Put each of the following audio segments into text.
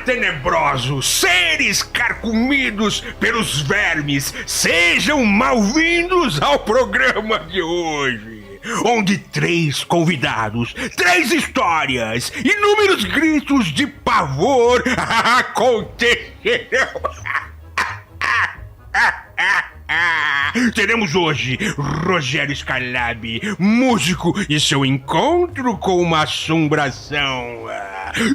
tenebrosos seres carcomidos pelos vermes, sejam mal-vindos ao programa de hoje, onde 3 convidados, 3 histórias, inúmeros gritos de pavor acontecerão. Teremos hoje Rogério Skylab, músico e seu encontro com uma assombração.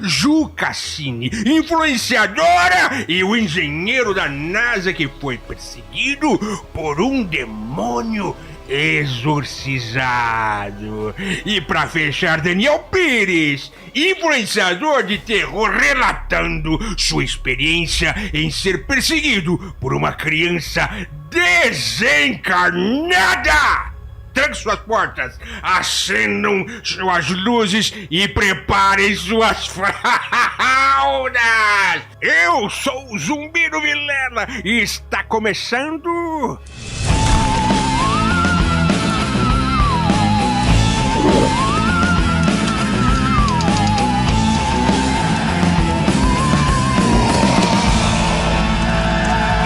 Ju Cassini, influenciadora e o engenheiro da NASA que foi perseguido por um demônio exorcizado. E para fechar, Daniel Pires, influenciador de terror, relatando sua experiência em ser perseguido por uma criança desencarnada. Tranque suas portas, acendam suas luzes e preparem suas fraldas. Eu sou o Zumbiro Vilela e está começando...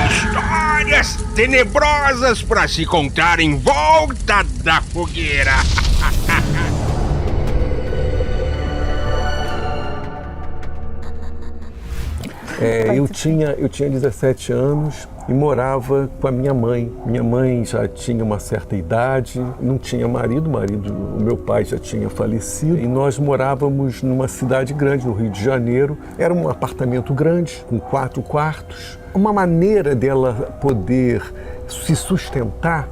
Histórias tenebrosas para se contar em volta da fogueira. Eu tinha 17 anos e morava com a minha mãe. Minha mãe já tinha uma certa idade, não tinha marido, o meu pai já tinha falecido. E nós morávamos numa cidade grande, no Rio de Janeiro. Era um apartamento grande, com 4 quartos. Uma maneira dela poder se sustentar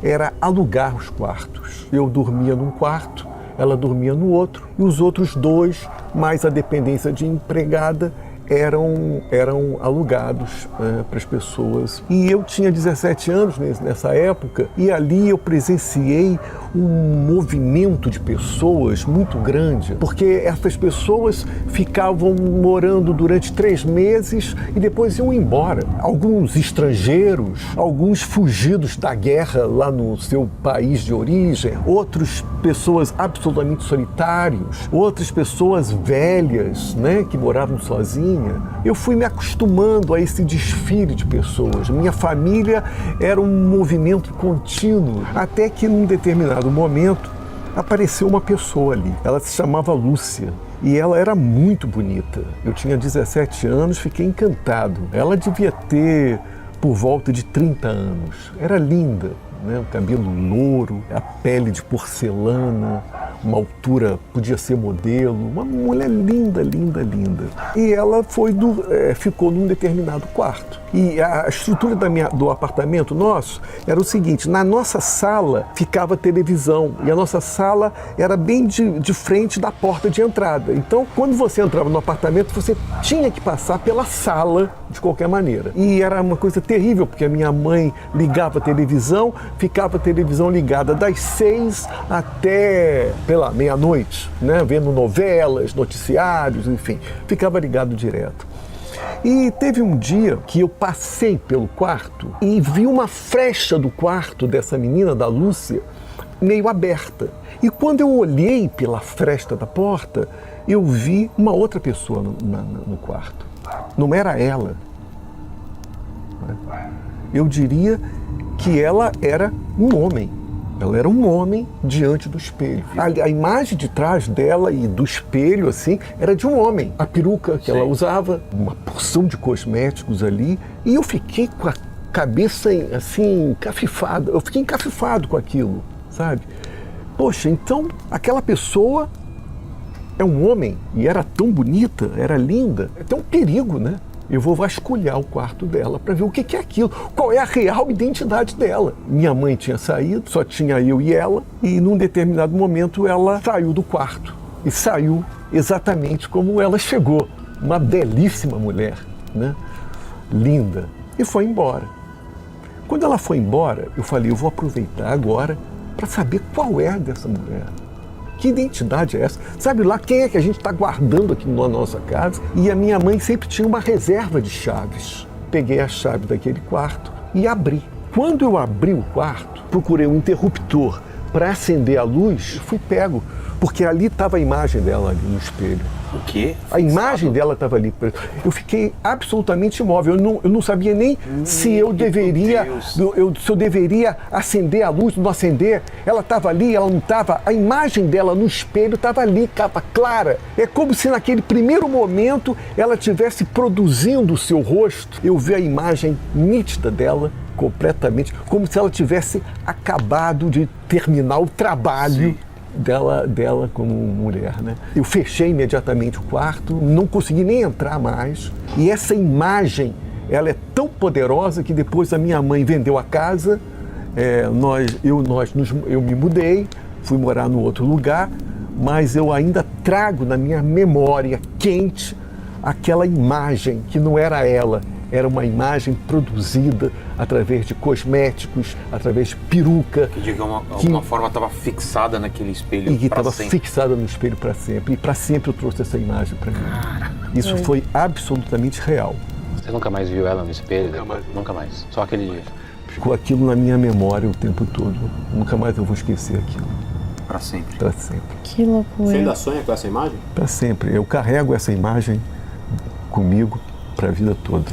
era alugar os quartos. Eu dormia num quarto, ela dormia no outro, e os outros 2, mais a dependência de empregada, eram alugados para as pessoas. E eu tinha 17 anos nessa época, e ali eu presenciei um movimento de pessoas muito grande, porque essas pessoas ficavam morando durante 3 meses e depois iam embora. Alguns estrangeiros, alguns fugidos da guerra lá no seu país de origem, outras pessoas absolutamente solitários, outras pessoas velhas, né, que moravam sozinhas. Eu fui me acostumando a esse desfile de pessoas. Minha família era um movimento contínuo, até que num determinado momento apareceu uma pessoa ali. Ela se chamava Lúcia e ela era muito bonita. Eu tinha 17 anos, fiquei encantado. Ela devia ter por volta de 30 anos. Era linda, né? O cabelo louro, a pele de porcelana, uma altura, podia ser modelo, uma mulher linda, linda, linda. E ela ficou num determinado quarto. E a estrutura do apartamento nosso era o seguinte: na nossa sala ficava a televisão, e a nossa sala era bem de frente da porta de entrada. Então, quando você entrava no apartamento, você tinha que passar pela sala de qualquer maneira. E era uma coisa terrível, porque a minha mãe ligava a televisão, ficava a televisão ligada das 6 até pela meia-noite, né? Vendo novelas, noticiários, enfim, ficava ligado direto. E teve um dia que eu passei pelo quarto e vi uma frecha do quarto dessa menina, da Lúcia, meio aberta. E quando eu olhei pela fresta da porta, eu vi uma outra pessoa no quarto. Não era ela. Eu diria que ela era um homem. Ela era um homem diante do espelho. A imagem de trás dela e do espelho, assim, era de um homem. A peruca que ela usava, uma porção de cosméticos ali. E eu fiquei com a cabeça, assim, encafifada. Eu fiquei encafifado com aquilo, sabe? Poxa, então aquela pessoa é um homem e era tão bonita, era linda. É até um perigo, né? Eu vou vasculhar o quarto dela para ver o que é aquilo, qual é a real identidade dela. Minha mãe tinha saído, só tinha eu e ela, e num determinado momento ela saiu do quarto. E saiu exatamente como ela chegou, uma belíssima mulher, né? Linda, e foi embora. Quando ela foi embora, eu falei, eu vou aproveitar agora para saber qual é dessa mulher. Que identidade é essa? Sabe lá quem é que a gente está guardando aqui na nossa casa? E a minha mãe sempre tinha uma reserva de chaves. Peguei a chave daquele quarto e abri. Quando eu abri o quarto, procurei um interruptor para acender a luz, fui pego, porque ali estava a imagem dela ali no espelho. O quê? A imagem dela estava ali. Eu fiquei absolutamente imóvel. Eu não sabia nem se eu deveria acender a luz, não acender. Ela estava ali, ela não estava. A imagem dela no espelho estava ali, estava clara. É como se naquele primeiro momento ela estivesse produzindo o seu rosto. Eu vi a imagem nítida dela, completamente, como se ela tivesse acabado de terminar o trabalho. Sim. Dela como mulher, né? Eu fechei imediatamente o quarto, não consegui nem entrar mais. E essa imagem, ela é tão poderosa que depois a minha mãe vendeu a casa, eu me mudei, fui morar num outro lugar, mas eu ainda trago na minha memória quente aquela imagem que não era ela. Era uma imagem produzida através de cosméticos, através de peruca. Que de alguma forma estava fixada naquele espelho. E que estava fixada no espelho para sempre. E para sempre eu trouxe essa imagem para mim. Isso foi absolutamente real. Você nunca mais viu ela no espelho? Nunca mais. Só aquele dia. Ficou aquilo na minha memória o tempo todo. Nunca mais eu vou esquecer aquilo. Para sempre. Para sempre. Que loucura. Você ainda sonha com essa imagem? Para sempre. Eu carrego essa imagem comigo para a vida toda.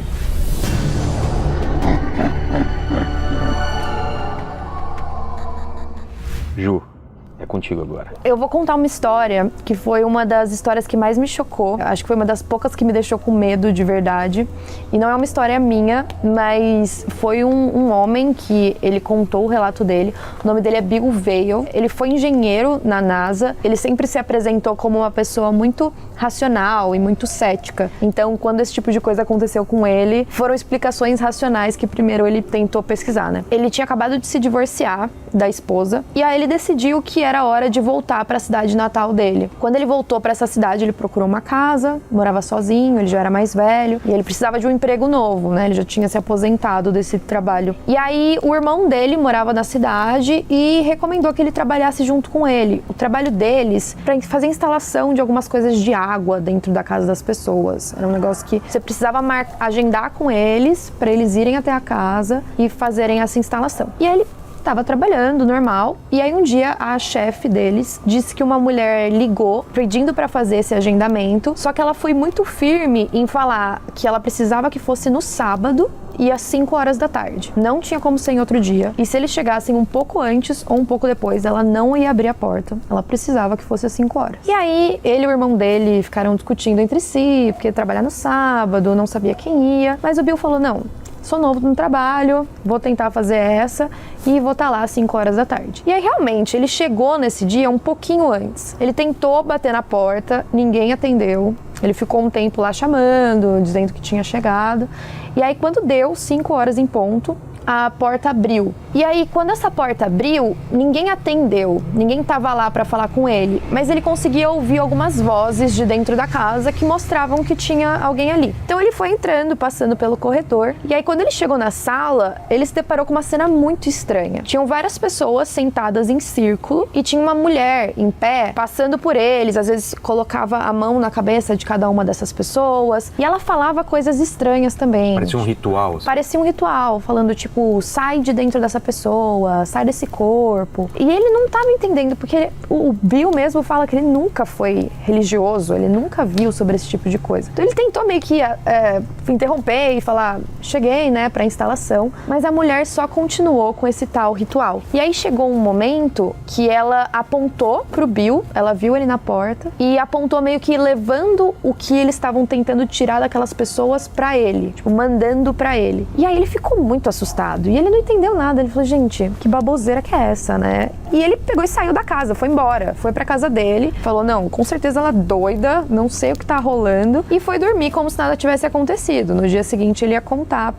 Ju, é contigo agora. Eu vou contar uma história que foi uma das histórias que mais me chocou. Acho que foi uma das poucas que me deixou com medo de verdade. E não é uma história minha, mas foi um homem que ele contou o relato dele. O nome dele é Bill Vail. Ele foi engenheiro na NASA. Ele sempre se apresentou como uma pessoa muito racional e muito cética. Então, quando esse tipo de coisa aconteceu com ele, foram explicações racionais que primeiro ele tentou pesquisar, né? Ele tinha acabado de se divorciar da esposa e aí ele decidiu que era hora de voltar para a cidade natal dele. Quando ele voltou para essa cidade, ele procurou uma casa, morava sozinho, ele já era mais velho e ele precisava de um emprego novo, né? Ele já tinha se aposentado desse trabalho. E aí o irmão dele morava na cidade e recomendou que ele trabalhasse junto com ele. O trabalho deles para fazer instalação de algumas coisas de água dentro da casa das pessoas. Era um negócio que você precisava agendar com eles para eles irem até a casa e fazerem essa instalação. E aí ele estava trabalhando normal e aí um dia a chefe deles disse que uma mulher ligou pedindo para fazer esse agendamento, só que ela foi muito firme em falar que ela precisava que fosse no sábado e às 5 horas da tarde. Não tinha como ser em outro dia. E se eles chegassem um pouco antes ou um pouco depois, ela não ia abrir a porta. Ela precisava que fosse às 5 horas. E aí, ele e o irmão dele ficaram discutindo entre si, porque trabalhar no sábado, não sabia quem ia. Mas o Bill falou, não, sou novo no trabalho, vou tentar fazer essa e vou estar lá às 5 horas da tarde. E aí, realmente, ele chegou nesse dia um pouquinho antes. Ele tentou bater na porta, ninguém atendeu. Ele ficou um tempo lá chamando, dizendo que tinha chegado. E aí, quando deu 5 horas em ponto, a porta abriu. E aí, quando essa porta abriu, ninguém atendeu, ninguém estava lá para falar com ele, mas ele conseguia ouvir algumas vozes de dentro da casa que mostravam que tinha alguém ali. Então ele foi entrando, passando pelo corredor, e aí quando ele chegou na sala, ele se deparou com uma cena muito estranha. Tinham várias pessoas sentadas em círculo e tinha uma mulher em pé, passando por eles, às vezes colocava a mão na cabeça de cada uma dessas pessoas, e ela falava coisas estranhas também. Parecia um ritual. Assim. Parecia um ritual, falando tipo, sai de dentro dessa pessoa, sai desse corpo. E ele não estava entendendo, porque o Bill mesmo fala que ele nunca foi religioso, ele nunca viu sobre esse tipo de coisa. Então ele tentou meio que interromper e falar, cheguei, né, pra instalação, mas a mulher só continuou com esse tal ritual. E aí chegou um momento que ela apontou pro Bill, ela viu ele na porta e apontou meio que levando o que eles estavam tentando tirar daquelas pessoas pra ele, tipo, mandando pra ele. E aí ele ficou muito assustado e ele não entendeu nada. Ele falou, gente, que baboseira que é essa, né? E ele pegou e saiu da casa, foi embora, foi pra casa dele, falou, não, com certeza ela é doida, não sei o que tá rolando, e foi dormir como se nada tivesse acontecido. No dia seguinte ele ia contar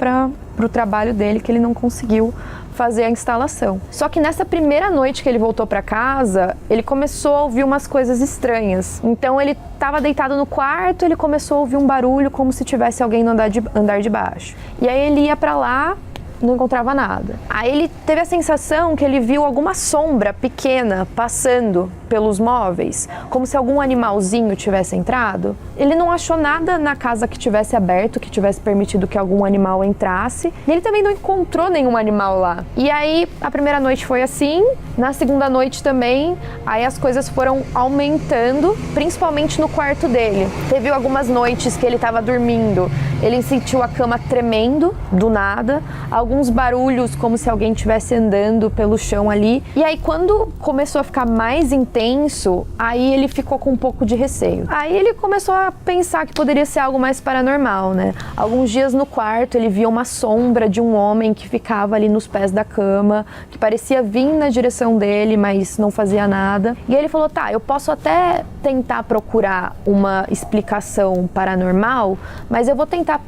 pro trabalho dele que ele não conseguiu fazer a instalação. Só que nessa primeira noite que ele voltou pra casa, ele começou a ouvir umas coisas estranhas. Então ele estava deitado no quarto, ele começou a ouvir um barulho como se tivesse alguém no andar de baixo. E aí ele ia pra lá não encontrava nada. Aí ele teve a sensação que ele viu alguma sombra pequena passando pelos móveis, como se algum animalzinho tivesse entrado. Ele não achou nada na casa que tivesse aberto, que tivesse permitido que algum animal entrasse. E ele também não encontrou nenhum animal lá. E aí, a primeira noite foi assim, na segunda noite também, aí as coisas foram aumentando, principalmente no quarto dele. Teve algumas noites que ele estava dormindo, ele sentiu a cama tremendo, do nada, alguns barulhos como se alguém estivesse andando pelo chão ali. E aí, quando começou a ficar mais intenso, aí ele ficou com um pouco de receio. Aí ele começou a pensar que poderia ser algo mais paranormal, né? Alguns dias no quarto, ele via uma sombra de um homem que ficava ali nos pés da cama, que parecia vir na direção dele, mas não fazia nada. E aí ele falou, tá, eu posso até tentar procurar uma explicação paranormal, mas eu vou tentar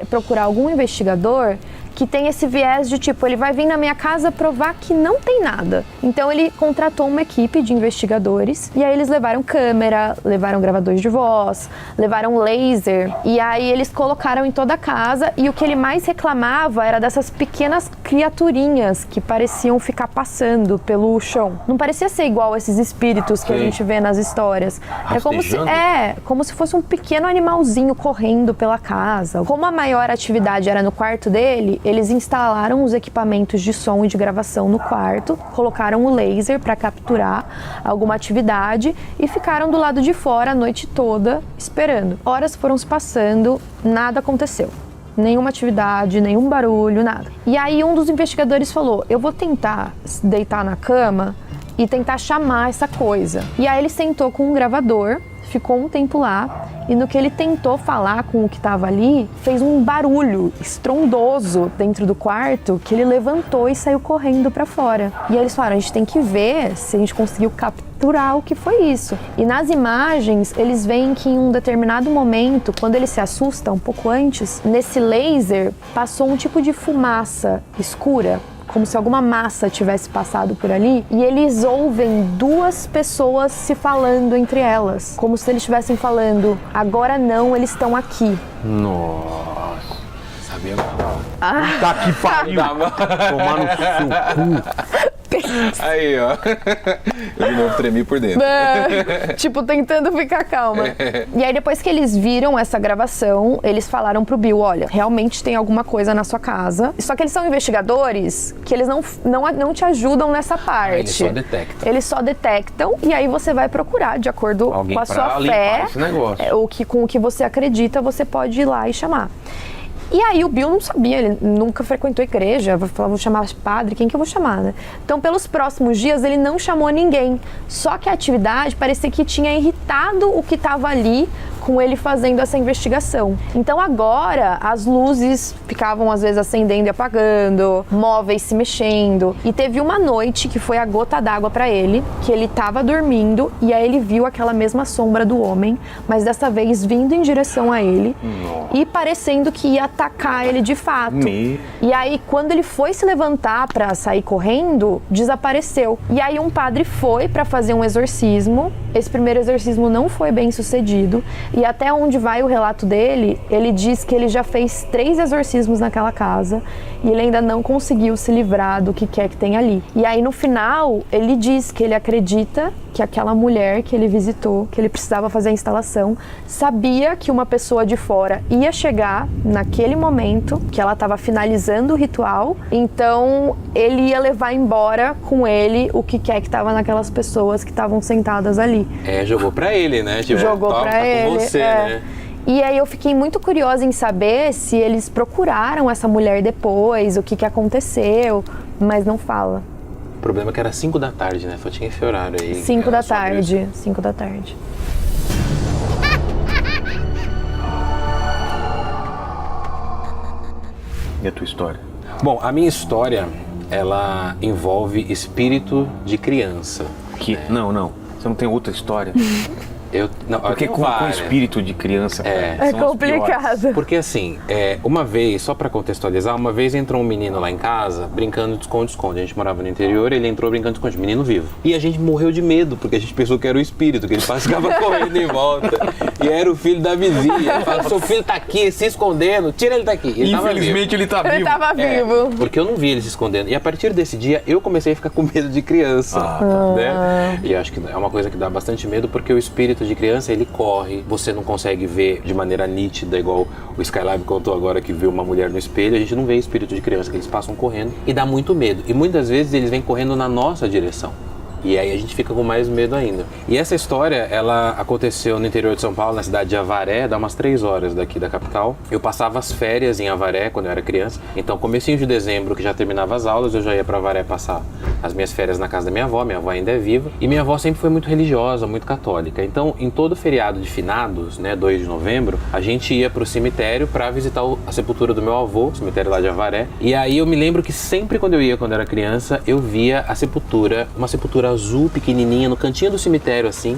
procurar algum investigador que tem esse viés de tipo, ele vai vir na minha casa provar que não tem nada. Então ele contratou uma equipe de investigadores e aí eles levaram câmera, levaram gravadores de voz, levaram laser e aí eles colocaram em toda a casa e o que ele mais reclamava era dessas pequenas criaturinhas que pareciam ficar passando pelo chão. Não parecia ser igual esses espíritos que a gente vê nas histórias. Como se fosse um pequeno animalzinho correndo pela casa. Como a maior atividade era no quarto dele, eles instalaram os equipamentos de som e de gravação no quarto, colocaram o laser para capturar alguma atividade e ficaram do lado de fora a noite toda esperando. Horas foram se passando, nada aconteceu. Nenhuma atividade, nenhum barulho, nada. E aí um dos investigadores falou, eu vou tentar deitar na cama e tentar chamar essa coisa. E aí ele sentou com um gravador, ficou um tempo lá e no que ele tentou falar com o que estava ali, fez um barulho estrondoso dentro do quarto que ele levantou e saiu correndo para fora. E aí eles falaram, a gente tem que ver se a gente conseguiu capturar o que foi isso. E nas imagens, eles veem que em um determinado momento, quando ele se assusta um pouco antes, nesse laser passou um tipo de fumaça escura, como se alguma massa tivesse passado por ali, e eles ouvem duas pessoas se falando entre elas, como se eles estivessem falando, agora não, eles estão aqui. Nossa, sabia não. Tá que pariu. Tomar no seu cu. Aí, ó. Eu de novo tremi por dentro. Tipo, tentando ficar calma. E aí, depois que eles viram essa gravação, eles falaram pro Bill, olha, realmente tem alguma coisa na sua casa. Só que eles são investigadores que eles não te ajudam nessa parte. Eles só detectam. Eles só detectam e aí você vai procurar de acordo alguém com a sua fé. Esse negócio. Com o que você acredita, você pode ir lá e chamar. E aí o Bill não sabia, ele nunca frequentou igreja, falava, vou chamar padre, quem que eu vou chamar, né? Então, pelos próximos dias, ele não chamou ninguém. Só que a atividade parecia que tinha irritado o que estava ali com ele fazendo essa investigação. Então, agora, as luzes ficavam, às vezes, acendendo e apagando, móveis se mexendo. E teve uma noite que foi a gota d'água para ele, que ele estava dormindo e aí ele viu aquela mesma sombra do homem, mas dessa vez vindo em direção a ele e parecendo que ia atacar ele de fato. E aí, quando ele foi se levantar para sair correndo, desapareceu. E aí um padre foi para fazer um exorcismo. Esse primeiro exorcismo não foi bem sucedido. E até onde vai o relato dele, ele diz que ele já fez 3 exorcismos naquela casa e ele ainda não conseguiu se livrar do que quer que tem ali. E aí no final, ele diz que ele acredita que aquela mulher que ele visitou, que ele precisava fazer a instalação, sabia que uma pessoa de fora ia chegar naquele momento, que ela estava finalizando o ritual, então ele ia levar embora com ele o que quer que estava naquelas pessoas que estavam sentadas ali. Jogou pra ele, né? Tipo, jogou pra ele. Com você, né? E aí eu fiquei muito curiosa em saber se eles procuraram essa mulher depois, o que aconteceu, mas não fala. O problema é que era 5 da tarde, né? Só tinha esse horário aí. 5 da tarde, 5 da tarde. E a tua história? Bom, a minha história, ela envolve espírito de criança. Não. Você não tem outra história? Porque com espírito de criança é complicado. Porque assim, uma vez, só pra contextualizar, uma vez entrou um menino lá em casa brincando de esconde-esconde. A gente morava no interior, ele entrou brincando de esconde, menino vivo. E a gente morreu de medo, porque a gente pensou que era o espírito, que ele ficava correndo em volta. E era o filho da vizinha. Fala, seu filho tá aqui, se escondendo, tira ele daqui. Infelizmente ele tá vivo. Ele tava vivo. Porque eu não vi ele se escondendo. E a partir desse dia, eu comecei a ficar com medo de criança. Né? E acho que é uma coisa que dá bastante medo, porque o espírito de criança, ele corre, você não consegue ver de maneira nítida, igual o Skylab contou agora que viu uma mulher no espelho. A gente não vê espírito de criança, que eles passam correndo e dá muito medo. E muitas vezes eles vêm correndo na nossa direção. E aí a gente fica com mais medo ainda. E essa história, ela aconteceu no interior de São Paulo, na cidade de Avaré, dá umas 3 horas daqui da capital. Eu passava as férias em Avaré quando eu era criança. Então, comecinho de dezembro, que já terminava as aulas, eu já ia pra Avaré passar as minhas férias na casa da minha avó ainda é viva. E minha avó sempre foi muito religiosa, muito católica. Então, em todo feriado de finados, né, 2 de novembro, a gente ia pro cemitério pra visitar a sepultura do meu avô, o cemitério lá de Avaré. E aí eu me lembro que sempre quando eu ia, quando eu era criança, eu via a sepultura, uma sepultura azul, pequenininha, no cantinho do cemitério, assim,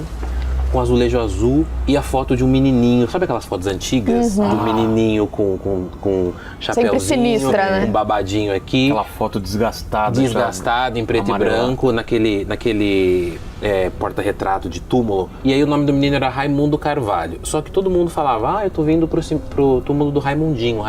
com azulejo azul e a foto de um menininho. Sabe aquelas fotos antigas? De um menininho com chapéuzinho, sinistra, né? Um babadinho aqui. Aquela foto desgastada. Desgastada, em preto e branco, naquele porta-retrato de túmulo. E aí o nome do menino era Raimundo Carvalho. Só que todo mundo falava, eu tô vindo pro túmulo do Raimundinho.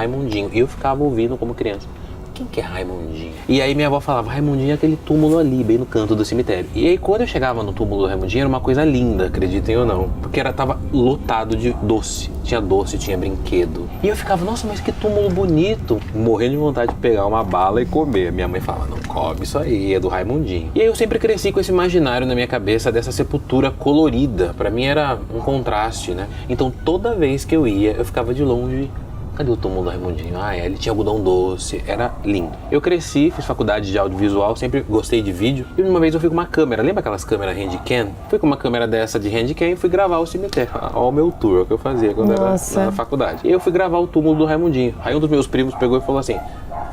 E eu ficava ouvindo como criança. Quem que é Raimundinho? E aí minha avó falava, Raimundinho é aquele túmulo ali, bem no canto do cemitério. E aí quando eu chegava no túmulo do Raimundinho, era uma coisa linda, acreditem ou não. Porque tava lotado de doce. Tinha doce, tinha brinquedo. E eu ficava, nossa, mas que túmulo bonito. Morrendo de vontade de pegar uma bala e comer. Minha mãe falava, não come isso aí, é do Raimundinho. E aí eu sempre cresci com esse imaginário na minha cabeça dessa sepultura colorida. Pra mim era um contraste, né? Então toda vez que eu ia, eu ficava de longe. Cadê o túmulo do Raimundinho? Ele tinha algodão doce, era lindo. Eu cresci, fiz faculdade de audiovisual, sempre gostei de vídeo. E uma vez eu fui com uma câmera, lembra aquelas câmeras handcam? Fui com uma câmera dessa de handcam e fui gravar o cemitério. Olha o meu tour, o que eu fazia quando era na faculdade. E eu fui gravar o túmulo do Raimundinho. Aí um dos meus primos pegou e falou assim,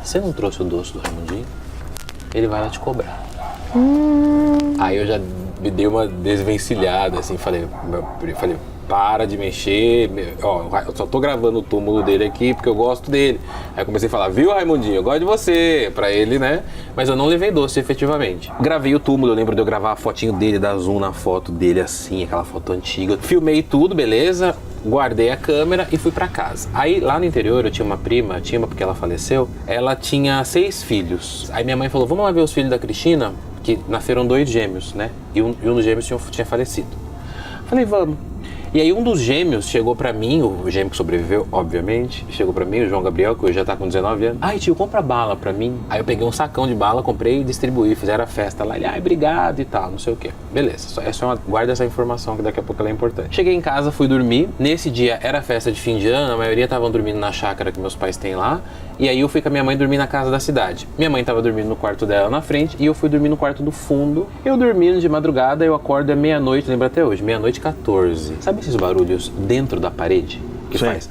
você não trouxe o doce do Raimundinho? Ele vai lá te cobrar. Aí eu já me dei uma desvencilhada, assim, falei, para de mexer, eu só tô gravando o túmulo dele aqui porque eu gosto dele. Aí eu comecei a falar, viu, Raimundinho, eu gosto de você, pra ele, né? Mas eu não levei doce, efetivamente. Gravei o túmulo, eu lembro de eu gravar a fotinho dele, dar zoom na foto dele assim, aquela foto antiga. Filmei tudo, beleza, guardei a câmera e fui pra casa. Aí lá no interior eu tinha uma prima, porque ela faleceu, ela tinha 6 filhos. Aí minha mãe falou, vamos lá ver os filhos da Cristina, que nasceram 2 gêmeos, né? E um dos gêmeos tinha falecido. Falei, vamos. E aí um dos gêmeos chegou pra mim, o gêmeo que sobreviveu, obviamente, chegou pra mim, o João Gabriel, que hoje já tá com 19 anos. Tio, compra bala pra mim. Aí eu peguei um sacão de bala, comprei e distribuí, fizeram a festa lá. Ele, obrigado e tal, não sei o quê. Beleza, guarda essa informação que daqui a pouco ela é importante. Cheguei em casa, fui dormir. Nesse dia era festa de fim de ano, a maioria estavam dormindo na chácara que meus pais têm lá. E aí eu fui com a minha mãe dormir na casa da cidade. Minha mãe tava dormindo no quarto dela na frente e eu fui dormir no quarto do fundo. Eu dormindo de madrugada, eu acordo meia-noite, lembro até hoje, 00:14. Sabe esses barulhos dentro da parede que faz?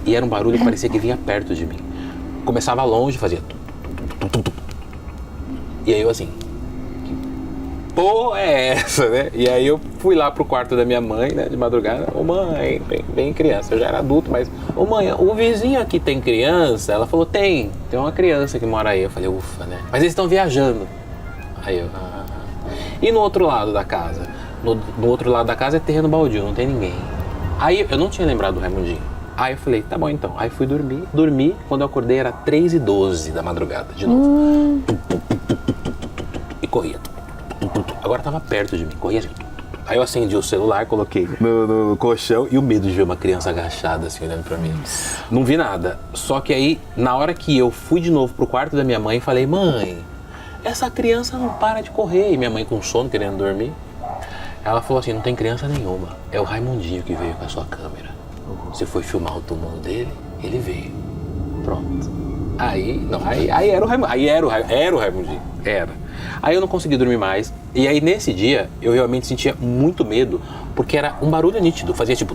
E era um barulho que parecia que vinha perto de mim. Começava longe, fazia. E aí eu assim, que porra é essa, né? E aí eu fui lá pro quarto da minha mãe, né, de madrugada. Ô mãe, bem criança, eu já era adulto, mas... Ô mãe, o vizinho aqui tem criança? Ela falou, tem uma criança que mora aí. Eu falei, ufa, né? Mas eles estão viajando. Aí eu... E no outro lado da casa? No outro lado da casa é terreno baldio, não tem ninguém. Aí eu não tinha lembrado do Raimundinho. Aí eu falei, tá bom então. Aí fui dormi, quando eu acordei era 3:12 da madrugada, de novo. E corria. Agora tava perto de mim, corria assim. Aí eu acendi o celular, coloquei no colchão e o medo de ver uma criança agachada assim, olhando pra mim. Não vi nada. Só que aí, na hora que eu fui de novo pro quarto da minha mãe, falei, mãe, essa criança não para de correr. E minha mãe com sono, querendo dormir. Ela falou assim, não tem criança nenhuma. É o Raimundinho que veio com a sua câmera. Você foi filmar o túmulo dele, ele veio. Pronto. Aí era o Raimundinho. Era. Aí eu não consegui dormir mais. E aí nesse dia, eu realmente sentia muito medo, porque era um barulho nítido. Fazia tipo...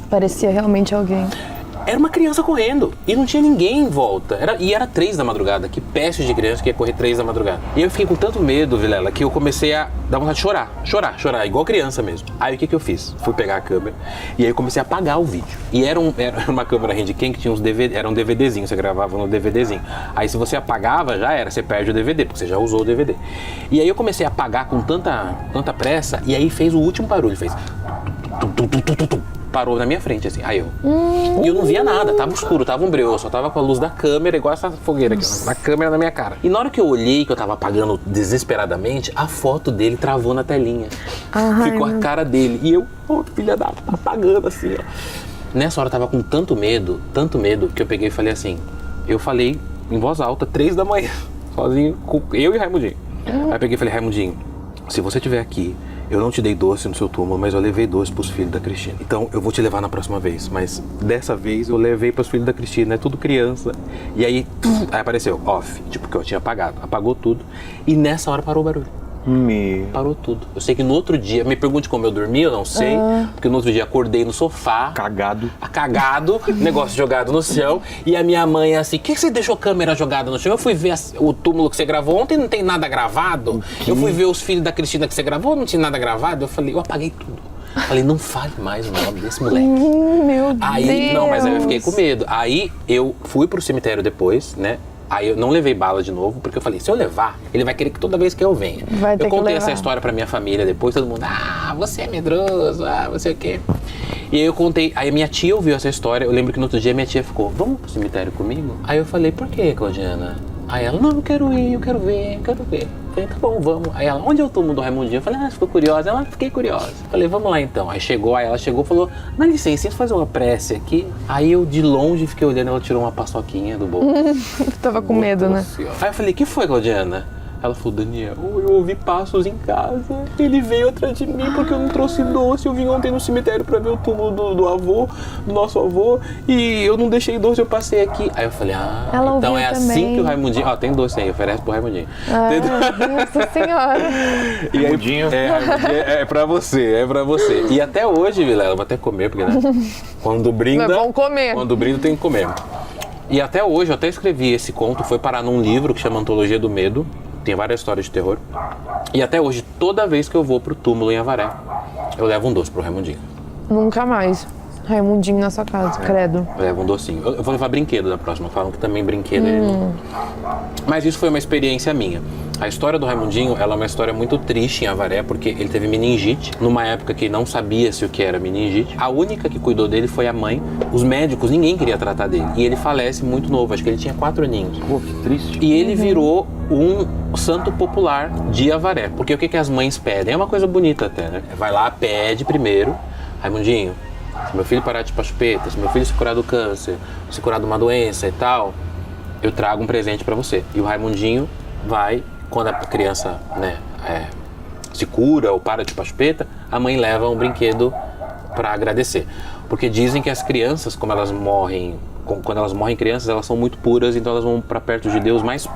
Parecia realmente alguém. era uma criança correndo e não tinha ninguém em volta. Era 3 da madrugada, que peste de criança que ia correr 3 da madrugada. E eu fiquei com tanto medo, Vilela, que eu comecei a dar vontade de chorar, igual criança mesmo. Aí o que eu fiz? Fui pegar a câmera e aí eu comecei a apagar o vídeo. E era uma câmera Handicam que tinha uns DVD, era um DVDzinho, você gravava no DVDzinho. Aí se você apagava, já era, você perde o DVD, porque você já usou o DVD. E aí eu comecei a apagar com tanta pressa e aí fez o último barulho, fez... Parou na minha frente, assim. Aí eu... E eu não via nada, tava escuro, tava um breu. Eu só tava com a luz da câmera, igual essa fogueira aqui, na câmera na minha cara. E na hora que eu olhei, que eu tava apagando desesperadamente, a foto dele travou na telinha. Ficou a cara dele. E eu, filha da... apagando, assim, ó. Nessa hora eu tava com tanto medo, que eu peguei e falei assim... Eu falei em voz alta, 3 da manhã, sozinho, com eu e Raimundinho. Aí eu peguei e falei, Raimundinho, se você estiver aqui... Eu não te dei doce no seu túmulo, mas eu levei doce pros filhos da Cristina. Então eu vou te levar na próxima vez. Mas dessa vez eu levei pros filhos da Cristina, é tudo criança. E aí apareceu off, tipo que eu tinha apagado. Apagou tudo. E nessa hora parou o barulho. Parou tudo. Eu sei que no outro dia, me pergunte como eu dormi, eu não sei. Porque no outro dia acordei no sofá. Cagado, negócio jogado no chão. E a minha mãe assim, por que você deixou a câmera jogada no chão? Eu fui ver o túmulo que você gravou ontem, não tem nada gravado. Eu fui ver os filhos da Cristina que você gravou, não tinha nada gravado. Eu falei, eu apaguei tudo. Falei, não fale mais o nome desse moleque. Meu Deus. Não, mas aí eu fiquei com medo. Aí eu fui pro cemitério depois, né? Aí eu não levei bala de novo, porque eu falei, se eu levar, ele vai querer que toda vez que eu venha. Eu contei essa história pra minha família depois, todo mundo, você é medroso, você é o quê? E aí eu contei, aí minha tia ouviu essa história, eu lembro que no outro dia minha tia ficou, vamos pro cemitério comigo? Aí eu falei, por quê, Claudiana? Aí ela, não, eu quero ir, eu quero ver. Eu falei, tá bom, vamos. Aí ela, onde é o túmulo do Raimundinho? Eu falei, ficou curiosa? Ela, fiquei curiosa. Falei, vamos lá então. Aí ela chegou e falou, dá licença, deixa eu fazer uma prece aqui. Aí eu de longe fiquei olhando, ela tirou uma paçoquinha do bolso. Tava com medo, né? Assim, aí eu falei, que foi, Claudiana? Ela falou, Daniel, eu ouvi passos em casa. Ele veio atrás de mim porque eu não trouxe doce. Eu vim ontem no cemitério pra ver o túmulo do nosso avô. E eu não deixei doce, eu passei aqui. Aí eu falei, ela então é também. assim que o Raimundinho... tem doce aí, oferece pro Raimundinho. Nossa Senhora. E aí, Raimundinho, é pra você. E até hoje, Vilela, eu vou até comer, porque, né? Quando brinda... Mas vamos comer. Quando brinda tem que comer. E até hoje, eu até escrevi esse conto, foi parar num livro que chama Antologia do Medo. Tem várias histórias de terror. E até hoje, toda vez que eu vou pro túmulo em Avaré, eu levo um doce pro Raimundinho. Nunca mais. Raimundinho na sua casa, credo. Eu levo um docinho. Eu vou levar brinquedo da próxima. Falam que também brinquedo ele não... Mas isso foi uma experiência minha. A história do Raimundinho, ela é uma história muito triste em Avaré, porque ele teve meningite, numa época que não sabia-se o que era meningite. A única que cuidou dele foi a mãe. Os médicos, ninguém queria tratar dele. E ele falece muito novo, acho que ele tinha 4 aninhos. Pô, que triste. E ele virou um santo popular de Avaré. Porque o que as mães pedem? É uma coisa bonita até, né? Vai lá, pede primeiro, Raimundinho, se meu filho parar de chupeta, se meu filho se curar do câncer, se curar de uma doença e tal, eu trago um presente pra você. E o Raimundinho vai, quando a criança, né, se cura ou para de chupeta, a mãe leva um brinquedo pra agradecer. Porque dizem que as crianças, como elas morrem, quando elas morrem crianças, elas são muito puras, então elas vão pra perto de Deus mais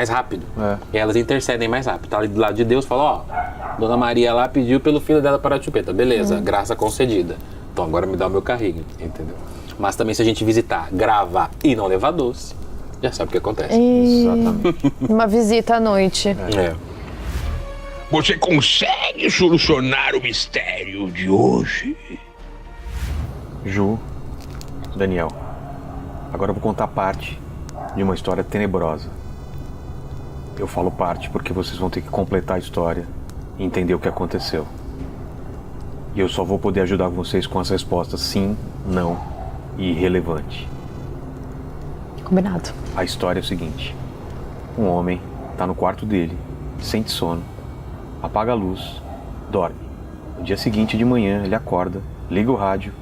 rápido. E elas intercedem mais rápido. Tá ali do lado de Deus, fala, Dona Maria lá pediu pelo filho dela parar de chupeta. Beleza, graça concedida. Então agora me dá o meu carrinho, entendeu? Mas também se a gente visitar, gravar e não levar doce, já sabe o que acontece. Exatamente. Uma visita à noite. Você consegue solucionar o mistério de hoje? Ju, Daniel, agora eu vou contar parte de uma história tenebrosa. Eu falo parte porque vocês vão ter que completar a história e entender o que aconteceu. E eu só vou poder ajudar vocês com as respostas sim, não e irrelevante. Combinado. A história é o seguinte: um homem está no quarto dele, sente sono, apaga a luz, dorme. No dia seguinte de manhã ele acorda, liga o rádio,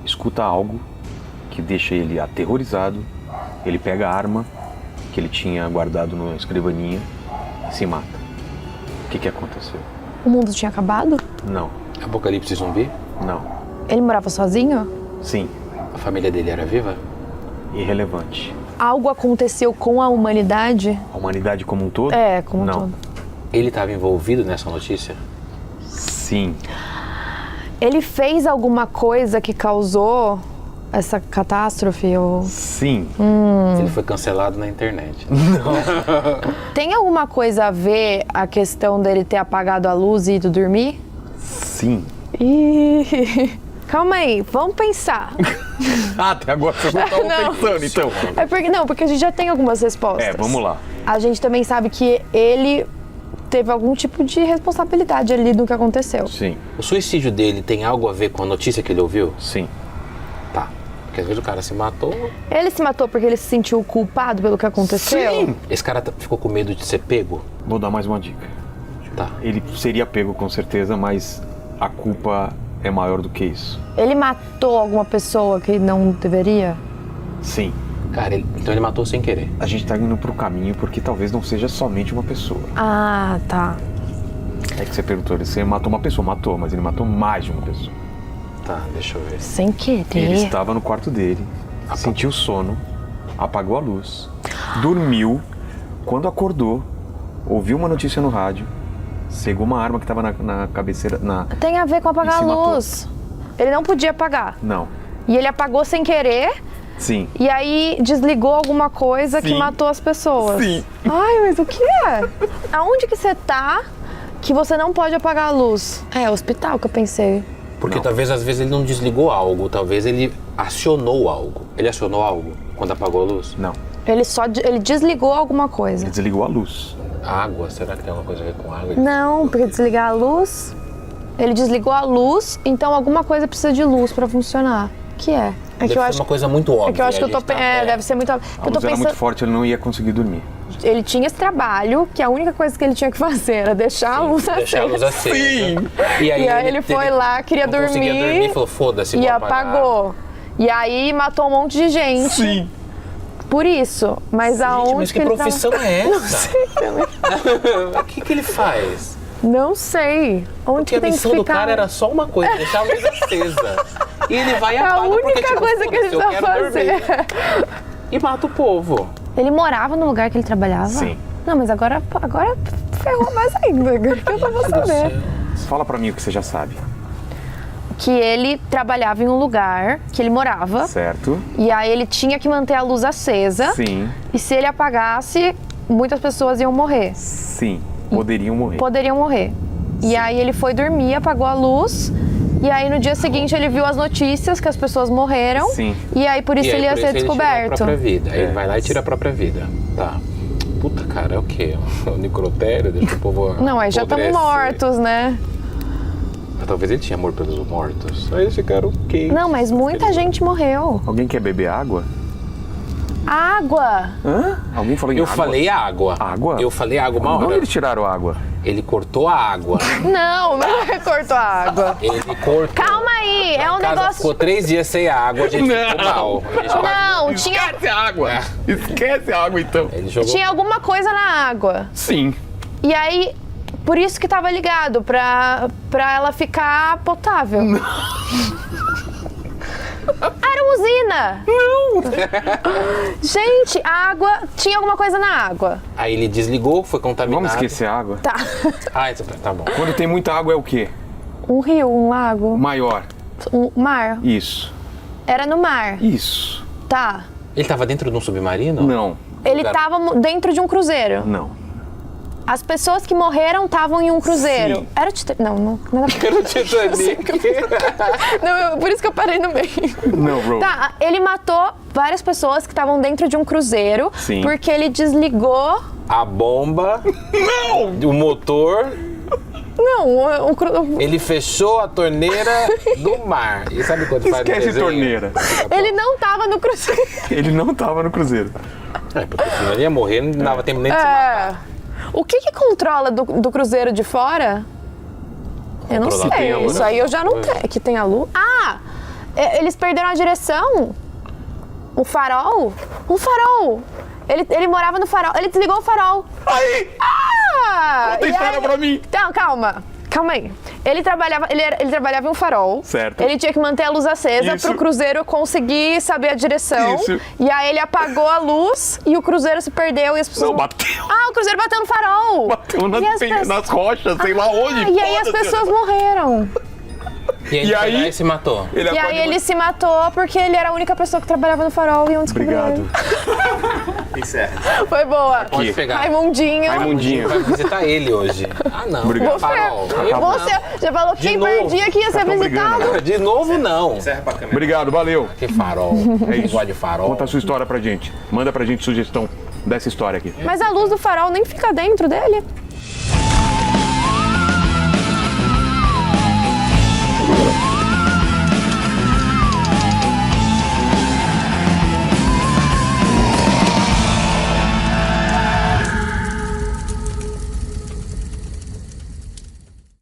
escuta algo que deixa ele aterrorizado. Ele pega a arma que ele tinha guardado na escrivaninha e se mata. O que aconteceu? O mundo tinha acabado? Não. Apocalipse zumbi? Não. Ele morava sozinho? Sim. A família dele era viva? Irrelevante. Algo aconteceu com a humanidade? A humanidade como um todo? Como um não. todo. Ele estava envolvido nessa notícia? Sim. Ele fez alguma coisa que causou essa catástrofe? Ou... Sim. Ele foi cancelado na internet. Tem alguma coisa a ver a questão dele ter apagado a luz e ido dormir? Sim. Ih, calma aí, vamos pensar. Até agora vocês não estavam pensando, então. Porque a gente já tem algumas respostas. Vamos lá. A gente também sabe que ele teve algum tipo de responsabilidade ali do que aconteceu. Sim. O suicídio dele tem algo a ver com a notícia que ele ouviu? Sim. Tá. Porque às vezes o cara se matou. Ele se matou porque ele se sentiu culpado pelo que aconteceu? Sim. Esse cara ficou com medo de ser pego? Vou dar mais uma dica. Tá. Ele seria pego com certeza, mas a culpa é maior do que isso. Ele matou alguma pessoa que não deveria? Sim. Cara, então ele matou sem querer. A gente tá indo pro caminho porque talvez não seja somente uma pessoa. Ah, tá. É que você perguntou, você matou uma pessoa, matou, mas ele matou mais de uma pessoa. Tá, deixa eu ver. Sem querer? Ele estava no quarto dele, sentiu sono, apagou a luz, dormiu, quando acordou, ouviu uma notícia no rádio, cegou uma arma que estava na cabeceira, Tem a ver com apagar E a se matou. luz. Ele não podia apagar. Não. E ele apagou sem querer. Sim. E aí desligou alguma coisa que Sim. matou as pessoas. Sim. Ai, mas o que é? Aonde que você tá que você não pode apagar a luz? É, hospital que eu pensei. Porque talvez às vezes ele não desligou algo, talvez ele acionou algo. Ele acionou algo quando apagou a luz? Não. Ele desligou alguma coisa. Ele desligou a luz. Água? Será que tem alguma coisa a ver com água? Não, porque desligar a luz... Ele desligou a luz, então alguma coisa precisa de luz pra funcionar. O que é? É Deve ser uma coisa muito óbvia. É que eu acho que eu tô... deve ser muito... A Eu tô luz era pensando... muito forte, ele não ia conseguir dormir. Ele tinha esse trabalho, que a única coisa que ele tinha que fazer era deixar a luz acesa. Deixar a luz acesa. Sim. E aí ele foi lá, queria não conseguia dormir, falou, foda-se, e vou apagar. apagou. E aí matou um monte de gente. Sim. Por isso. Mas aonde Mas que ele profissão é essa? Não sei também. O que ele faz? Não sei. Onde Porque que a tem que missão do ficar? cara era só uma coisa, deixar a luz acesa. E ele vai e apaga a única porque, tipo, coisa que ele foda-se, eu precisa quero fazer. dormir. E mata o povo. Ele morava no lugar que ele trabalhava? Sim. Não, mas agora ferrou mais ainda. Agora que eu só vou saber. Fala pra mim o que você já sabe. Que ele trabalhava em um lugar que ele morava. Certo? E aí ele tinha que manter a luz acesa. Sim. E se ele apagasse, muitas pessoas iam morrer. Sim. Poderiam morrer. Poderiam morrer. E aí ele foi dormir, apagou a luz. E aí no dia seguinte ele viu as notícias que as pessoas morreram. Sim. E aí por isso E aí, ele ia por ser isso, ele tira a descoberto. própria vida. Aí ele vai lá e tira a própria vida. Tá. Puta, cara, é o quê? O necrotério? Deixa o povo Não, aí já estamos apodrecer. mortos, né? Mas talvez ele tinha amor pelos mortos. Aí eles ficaram quentes. Não, mas muita gente morreu. Alguém quer beber água? Água! Hã? Alguém falou em Eu água? falei água. Água? Eu falei água uma De onde hora. eles tiraram água? Ele cortou a água. Não é cortou a água. Ele cortou. Calma aí, é um A casa negócio... ficou 3 dias sem água, a gente ficou mal. A gente Não, tinha, Esquece a água! Esquece a água, então. Ele jogou. tinha alguma coisa na água. Sim. E aí, por isso que tava ligado, pra ela ficar potável. Era uma usina! Não! Gente, a água... Tinha alguma coisa na água. Aí ele desligou, foi contaminado. Vamos esquecer a água? Tá. Ah, tá bom. Quando tem muita água é o quê? Um rio, um lago, Maior. um mar. Isso. Era no mar. Isso. Tá. Ele tava dentro de um submarino? Não. Ele tava dentro de um cruzeiro. Não. As pessoas que morreram estavam em um cruzeiro. Sim. Era o Titanic. Não era... Era o Titanic. Não, por isso que eu parei no meio. Não, bro. Tá, ele matou várias pessoas que estavam dentro de um cruzeiro. Sim. Porque ele desligou... A bomba. Não! O motor. Não, Ele fechou a torneira do mar. E sabe quando faz no Esquece desenho? torneira. ele não tava no cruzeiro. Ele não tava no cruzeiro. É, porque senão ele ia morrer, não dava tempo nem de se matar. O que controla do cruzeiro de fora? Eu não Controlar sei. tem a luz. Isso aí eu já não tenho. Que tem a luz. Ah! Eles perderam a direção? O farol? Um farol! Ele morava no farol. Ele desligou o farol. Aí! Ah! Conta a E história aí- pra mim. Então, calma aí. Ele trabalhava em um farol. Certo. Ele tinha que manter a luz acesa Isso. pro cruzeiro conseguir saber a direção. Isso. E aí ele apagou a luz e o cruzeiro se perdeu e as pessoas... Não, bateu. Ah, o cruzeiro bateu no farol. Bateu E as nas pessoas- rochas, sei lá onde. E aí as foda-se. pessoas morreram. E ele foi lá e se matou. E aí ele se matou porque ele era a única pessoa que trabalhava no Farol e iam descobrir ele. Encerra. Foi boa. Pode pegar. Raimundinho. Raimundinho. Vai visitar ele hoje. Ah, não. Obrigado. Farol. Você já falou que quem novo. perdia que ia ser Tão visitado. brigando. De novo, não. Encerra pra câmera. Obrigado, valeu. Que farol. É isso. Gosta de farol. Conta a sua história pra gente. Manda pra gente sugestão dessa história aqui. Mas a luz do farol nem fica dentro dele.